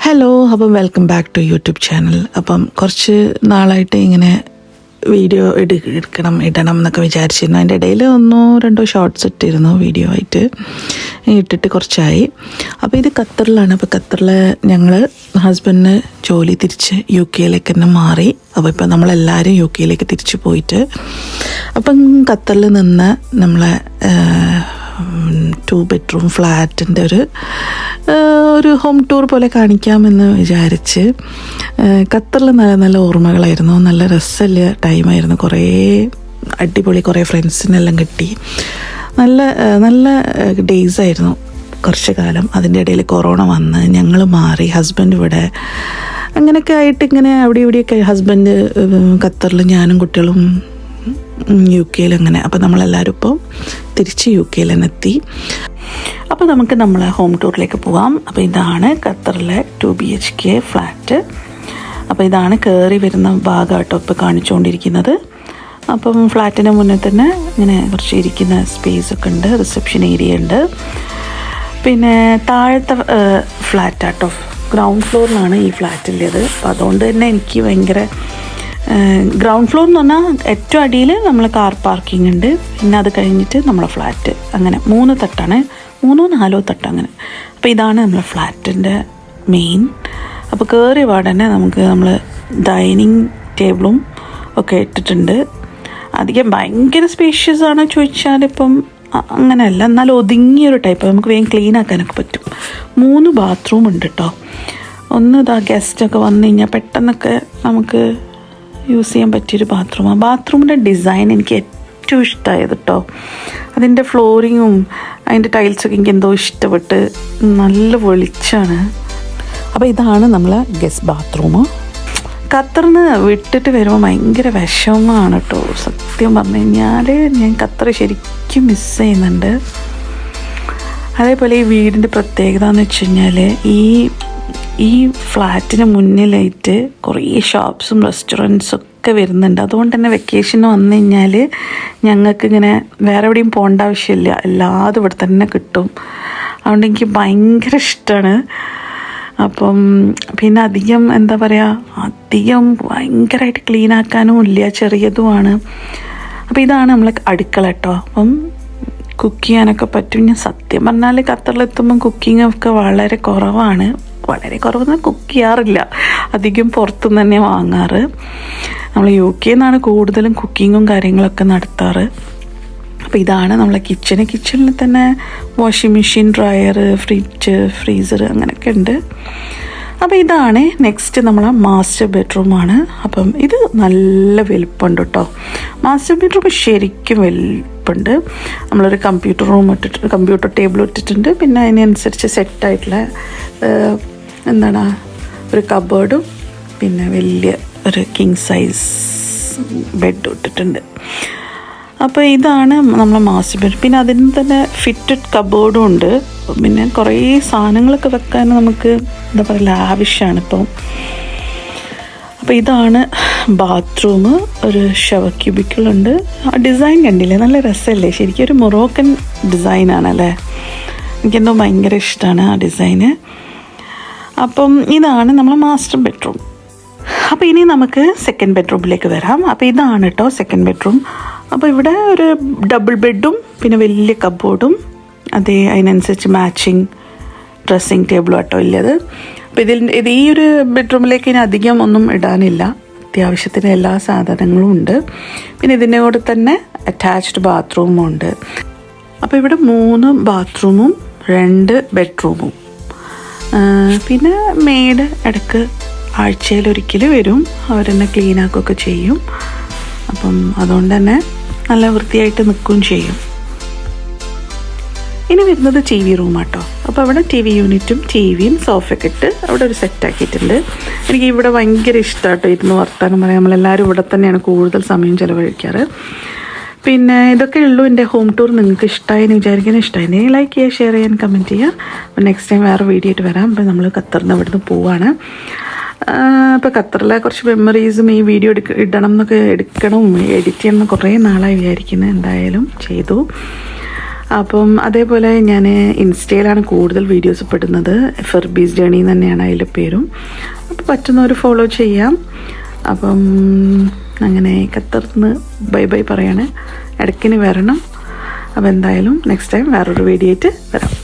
Hello, അപ്പം welcome back to YouTube channel. അപ്പം കുറച്ച് നാളായിട്ട് ഇങ്ങനെ വീഡിയോ ഇടണം എന്നൊക്കെ വിചാരിച്ചിരുന്നു. അതിൻ്റെ ഇടയിൽ 1-2 ഷോർട്സ് ഇട്ടിരുന്നു വീഡിയോ ആയിട്ട്, ഇട്ടിട്ട് കുറച്ചായി. അപ്പോൾ ഇത് ഖത്തറിലാണ്. അപ്പോൾ ഖത്തറിൽ ഞങ്ങൾ ഹസ്ബൻഡിന് ജോലി തിരിച്ച് UK തന്നെ മാറി. അപ്പോൾ ഇപ്പോൾ നമ്മളെല്ലാവരും UK തിരിച്ചു പോയിട്ട്, അപ്പം ഖത്തറിൽ നിന്ന് നമ്മളെ 2 ബെഡ്റൂം ഫ്ലാറ്റിൻ്റെ ഒരു ഹോം ടൂർ പോലെ കാണിക്കാമെന്ന് വിചാരിച്ച്. ഖത്തറിൽ നല്ല നല്ല ഓർമ്മകളായിരുന്നു, നല്ല രസമുള്ള ടൈമായിരുന്നു. കുറേ അടിപൊളി കുറേ ഫ്രണ്ട്സിനെല്ലാം കിട്ടി. നല്ല നല്ല ഡേയ്സായിരുന്നു കുറച്ച് കാലം. അതിൻ്റെ ഇടയിൽ കൊറോണ വന്ന് ഞങ്ങൾ മാറി, ഹസ്ബൻഡ് ഇവിടെ, അങ്ങനെയൊക്കെ ആയിട്ട് ഇങ്ങനെ അവിടെ ഇവിടെയൊക്കെ. ഹസ്ബൻഡ് ഖത്തറിൽ, ഞാനും കുട്ടികളും UK അങ്ങനെ. അപ്പോൾ നമ്മളെല്ലാവരും ഇപ്പോൾ തിരിച്ച് UK തന്നെ എത്തി. അപ്പോൾ നമുക്ക് നമ്മളെ ഹോം ടൂറിലേക്ക് പോവാം. അപ്പോൾ ഇതാണ് ഖത്തറിലെ 2 BHK ഫ്ലാറ്റ്. അപ്പോൾ ഇതാണ് കയറി വരുന്ന ഭാഗം കേട്ടോ ഇപ്പോൾ കാണിച്ചുകൊണ്ടിരിക്കുന്നത്. അപ്പം ഫ്ലാറ്റിന് മുന്നേ തന്നെ ഇങ്ങനെ കുറച്ച് ഇരിക്കുന്ന സ്പേസൊക്കെ ഉണ്ട്, റിസപ്ഷൻ ഏരിയ ഉണ്ട്. പിന്നെ താഴത്തെ ഫ്ലാറ്റാട്ടോ, ഗ്രൗണ്ട് ഫ്ലോറിലാണ് ഈ ഫ്ലാറ്റുള്ളത്. അപ്പോൾ അതുകൊണ്ട് തന്നെ എനിക്ക് ഭയങ്കര ഗ്രൗണ്ട് ഫ്ലോർ എന്ന് പറഞ്ഞാൽ ഏറ്റവും അടിയിൽ നമ്മൾ കാർ പാർക്കിംഗ് ഉണ്ട്, പിന്നെ അത് കഴിഞ്ഞിട്ട് നമ്മളെ ഫ്ലാറ്റ്, അങ്ങനെ 3 തട്ടാണ്, 3-4 തട്ട് അങ്ങനെ. അപ്പോൾ ഇതാണ് നമ്മളെ ഫ്ലാറ്റിൻ്റെ മെയിൻ. അപ്പോൾ കയറിയ പാടന്നെ നമുക്ക് നമ്മൾ ഡൈനിങ് ടേബിളും ഒക്കെ ഇട്ടിട്ടുണ്ട്. അധികം ഭയങ്കര സ്പേഷ്യസ് ആണോ ചോദിച്ചാൽ ഇപ്പം അങ്ങനെയല്ല, എന്നാലും ഒതുങ്ങിയൊരു ടൈപ്പ്, നമുക്ക് വേഗം ക്ലീൻ ആക്കാനൊക്കെ പറ്റും. 3 ബാത്റൂം ഉണ്ട് കേട്ടോ. ഒന്ന് ഗസ്റ്റൊക്കെ വന്നു കഴിഞ്ഞാൽ പെട്ടെന്നൊക്കെ നമുക്ക് യൂസ് ചെയ്യാൻ പറ്റിയൊരു ബാത്റൂമാണ്. ബാത്റൂമിൻ്റെ ഡിസൈൻ എനിക്ക് ഏറ്റവും ഇഷ്ടമായത് കേട്ടോ. അതിൻ്റെ ഫ്ലോറിങ്ങും അതിൻ്റെ ടൈൽസൊക്കെ എനിക്ക് എന്തോ ഇഷ്ടപ്പെട്ട്, നല്ല വെളിച്ചമാണ്. അപ്പോൾ ഇതാണ് നമ്മളെ ഗസ്റ്റ് ബാത്റൂം. ഖത്തറിന് വിട്ടിട്ട് വരുമ്പോൾ ഭയങ്കര വിഷമമാണ് കേട്ടോ. സത്യം പറഞ്ഞു കഴിഞ്ഞാൽ ഞാൻ ഖത്തർ ശരിക്കും മിസ് ചെയ്യുന്നുണ്ട്. അതേപോലെ ഈ വീടിൻ്റെ പ്രത്യേകത എന്ന് വെച്ച് കഴിഞ്ഞാൽ ഈ ഫ്ലാറ്റിന് മുന്നിലായിട്ട് കുറേ ഷോപ്സും റെസ്റ്റോറൻറ്റ്സും ഒക്കെ വരുന്നുണ്ട്. അതുകൊണ്ട് തന്നെ വെക്കേഷന് വന്നു കഴിഞ്ഞാൽ ഞങ്ങൾക്ക് ഇങ്ങനെ വേറെ എവിടെയും പോകേണ്ട ആവശ്യമില്ല, എല്ലാതും ഇവിടെ തന്നെ കിട്ടും. അതുകൊണ്ട് എനിക്ക് ഭയങ്കര ഇഷ്ടമാണ്. അപ്പം പിന്നെ അധികം എന്താ പറയുക, അധികം ഭയങ്കരമായിട്ട് ക്ലീൻ ആക്കാനും ഇല്ല, ചെറിയതുമാണ്. അപ്പോൾ ഇതാണ് നമ്മളെ അടുക്കള കേട്ടോ. അപ്പം കുക്ക് ചെയ്യാനൊക്കെ പറ്റും. ഞാൻ സത്യം പറഞ്ഞാൽ ഖത്തറിലെത്തുമ്പം കുക്കിംഗ് ഒക്കെ വളരെ കുറവാണ്. വളരെ കുറവെന്ന് കുക്ക് ചെയ്യാറില്ല, അധികം പുറത്തുനിന്ന് തന്നെ വാങ്ങാറ്. നമ്മൾ UK നിന്നാണ് കൂടുതലും കുക്കിങ്ങും കാര്യങ്ങളൊക്കെ നടത്താറ്. അപ്പോൾ ഇതാണ് നമ്മളെ കിച്ചണിൽ തന്നെ washing machine, dryer, fridge, freezer അങ്ങനെയൊക്കെ ഉണ്ട്. അപ്പോൾ ഇതാണ് നെക്സ്റ്റ് നമ്മളെ മാസ്റ്റർ ബെഡ്റൂമാണ്. അപ്പം ഇത് നല്ല വലുപ്പമുണ്ട് കേട്ടോ. മാസ്റ്റർ ബെഡ്റൂം ശരിക്കും വലുപ്പമുണ്ട്. നമ്മളൊരു കമ്പ്യൂട്ടർ ടേബിൾ ഇട്ടിട്ടുണ്ട്. പിന്നെ അതിനനുസരിച്ച് സെറ്റായിട്ടുള്ള ഒരു കബേർഡും പിന്നെ വലിയ ഒരു കിങ് സൈസ് ബെഡും ഇട്ടിട്ടുണ്ട്. അപ്പോൾ ഇതാണ് നമ്മളെ മാസ്റ്റർ ബെഡ്. പിന്നെ അതിന് തന്നെ ഫിറ്റഡ് കബോർഡും ഉണ്ട്. പിന്നെ കുറേ സാധനങ്ങളൊക്കെ വെക്കാൻ നമുക്ക് എന്താ പറയുക, ലാവിഷാണ് ഇപ്പം. അപ്പോൾ ഇതാണ് ബാത്റൂം. ഒരു ഷവർ ക്യൂബിക്കിളുണ്ട്. ആ ഡിസൈൻ കണ്ടില്ലേ, നല്ല രസമല്ലേ, ശരിക്കും ഒരു മൊറോക്കൻ ഡിസൈനാണല്ലേ. എനിക്കെന്തോ ഭയങ്കര ഇഷ്ടമാണ് ആ ഡിസൈന്. അപ്പം ഇതാണ് നമ്മളെ മാസ്റ്റർ ബെഡ്റൂം. അപ്പോൾ ഇനി നമുക്ക് സെക്കൻഡ് ബെഡ്റൂമിലേക്ക് വരാം. അപ്പോൾ ഇതാണ് കേട്ടോ സെക്കൻഡ് ബെഡ്റൂം. അപ്പോൾ ഇവിടെ ഒരു ഡബിൾ ബെഡും പിന്നെ വലിയ കബോർഡും അതിനനുസരിച്ച് മാച്ചിങ് ഡ്രസ്സിങ് ടേബിളും കേട്ടോ ഇല്ലത്. അപ്പോൾ ഇത് ഈ ഒരു ബെഡ്റൂമിലേക്ക് ഇനി അധികം ഒന്നും ഇടാനില്ല, അത്യാവശ്യത്തിന് എല്ലാ സാധനങ്ങളും ഉണ്ട്. പിന്നെ ഇതിൻ്റെ കൂടെ തന്നെ അറ്റാച്ച്ഡ് ബാത്റൂമും ഉണ്ട്. അപ്പോൾ ഇവിടെ 3 ബാത്റൂമും 2 ബെഡ്റൂമും. പിന്നെ മെയ്ഡ് ഇടയ്ക്ക് ആഴ്ചയിലൊരിക്കൽ വരും, അവരെന്നെ ക്ലീൻ ആക്കുകയൊക്കെ ചെയ്യും. അപ്പം അതുകൊണ്ട് തന്നെ നല്ല വൃത്തിയായിട്ട് നിൽക്കുകയും ചെയ്യും. ഇനി വരുന്നത് TV റൂമാട്ടോ. അപ്പോൾ അവിടെ TV യൂണിറ്റും TVയും സോഫയൊക്കെ ഇട്ട് അവിടെ ഒരു സെറ്റാക്കിയിട്ടുണ്ട്. എനിക്ക് ഇവിടെ ഭയങ്കര ഇഷ്ടമാട്ടോ ഇരുന്ന് വർത്താനം പറയാം. നമ്മളെല്ലാവരും ഇവിടെ തന്നെയാണ് കൂടുതൽ സമയം ചിലവഴിക്കാറ്. പിന്നെ ഇതൊക്കെ ഉള്ളൂ എൻ്റെ ഹോം ടൂർ. നിങ്ങൾക്ക് ഇഷ്ടമായെന്ന് വിചാരിക്കുന്നത്, ഇഷ്ടമായെങ്കിൽ ലൈക്ക് ചെയ്യുക, ഷെയർ ചെയ്യാൻ, കമൻറ്റ് ചെയ്യുക. അപ്പോൾ നെക്സ്റ്റ് ടൈം വേറെ വീഡിയോ ആയിട്ട് വരാം. അപ്പോൾ നമ്മൾ ഖത്തറിന് ഇവിടുന്ന് പോവാണ്. ഇപ്പോൾ ഖത്തറിലെ കുറച്ച് മെമ്മറീസും ഈ വീഡിയോ എടുക്കണം, എഡിറ്റ് ചെയ്യണം എന്ന് കുറേ നാളായി വിചാരിക്കുന്നത്. എന്തായാലും ചെയ്തു. അപ്പം അതേപോലെ ഞാൻ ഇൻസ്റ്റയിലാണ് കൂടുതൽ വീഡിയോസ് പെടുന്നത്. ഫെർബീസ് ജേണി തന്നെയാണ് അതിൻ്റെ പേരും. അപ്പോൾ പറ്റുന്നവർ ഫോളോ ചെയ്യാം. അപ്പം അങ്ങനെ ഖത്തറിന്ന് ബൈ ബൈ പറയാണ്. ഇടയ്ക്കിന് വരണം. അപ്പോൾ എന്തായാലും നെക്സ്റ്റ് ടൈം വേറൊരു വീഡിയോ ആയിട്ട് വരാം.